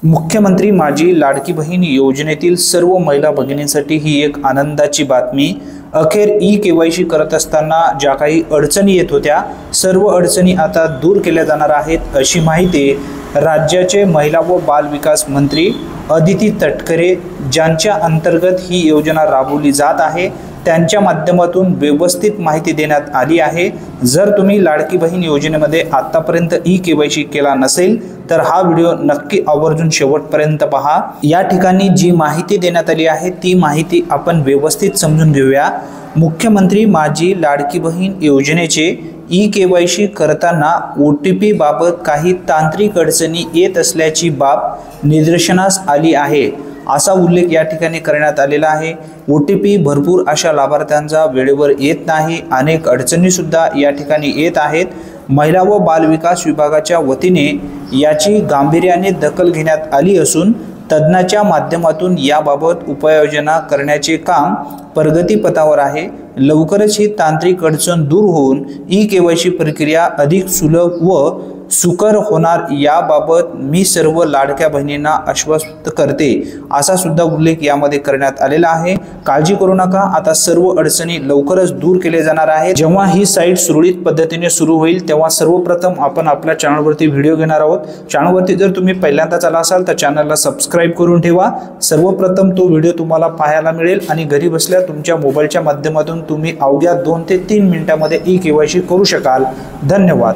मुख्यमंत्री माझी लाडकी बहीण योजनेतील सर्व महिला भगिनींसाठी ही एक आनंदाची बातमी। अखेर ई-केवायसी करत असताना ज्या काही अडचणी येत होत्या सर्व अडचणी आता दूर केल्या जाणार आहेत, अशी माहिती राज्याचे महिला व बाल विकास मंत्री अदिती तटकरे ज्यांच्या अंतर्गत ही योजना राबवली जात आहे त्यांच्या माध्यमातून व्यवस्थित माहिती देण्यात आली आहे। जर तुम्ही लाडकी बहीण योजनेमध्ये आतापर्यंत ई-केवायसी केला नसेल तर हा व्हिडिओ नक्की आवर्जून शेवटपर्यंत पहा। या ठिकाणी जी माहिती देण्यात आली आहे ती माहिती आपण व्यवस्थित समजून घेऊया। मुख्यमंत्री माझी लाडकी बहीण योजनेचे ई-केवायसी करताना OTP बाबत काही तांत्रिक अडचणी येत असल्याची बाब निदर्शनास आली आहे, असा उल्लेख या ठिकाणी करण्यात आलेला आहे। OTP भरपूर अशा लाभार्थ्यांचा वेळेवर येत नाही, अनेक अडचणी सुद्धा या ठिकाणी येत आहेत। महिला व बाल विकास विभागाच्या वतीने याची गांभीर्याने दखल घेण्यात आली असून तज्ञांच्या माध्यमातून याबाबत उपाययोजना करण्याचे काम प्रगतीपथावर आहे। लवकरच ही तांत्रिक अडचण दूर होऊन ई-केवायसी प्रक्रिया अधिक सुलभ व सुकर होणार याबाबत मी सर्व लाडक्या बहिणींना आश्वस्त करते, असा सुद्धा उल्लेख यामध्ये करण्यात आलेला आहे। काळजी करू नका, आता सर्व अडचणी लवकरच दूर केले जाणार आहेत। जेव्हा ही साईट सुरळीत पद्धतीने सुरू होईल तेव्हा सर्वप्रथम आपण आपल्या चॅनलवरती व्हिडिओ घेणार आहोत। चॅनलवरती जर तुम्ही पहिल्यांदाच आला असाल तर चॅनलला सबस्क्राइब करून ठेवा। सर्वप्रथम तो व्हिडिओ तुम्हाला पाहायला मिळेल आणि घरी बसल्या तुमच्या मोबाईलच्या माध्यमातून तुम्ही अवघ्या 2 ते 3 मिनिटांमध्ये ई-केवायसी करू शकाल। धन्यवाद।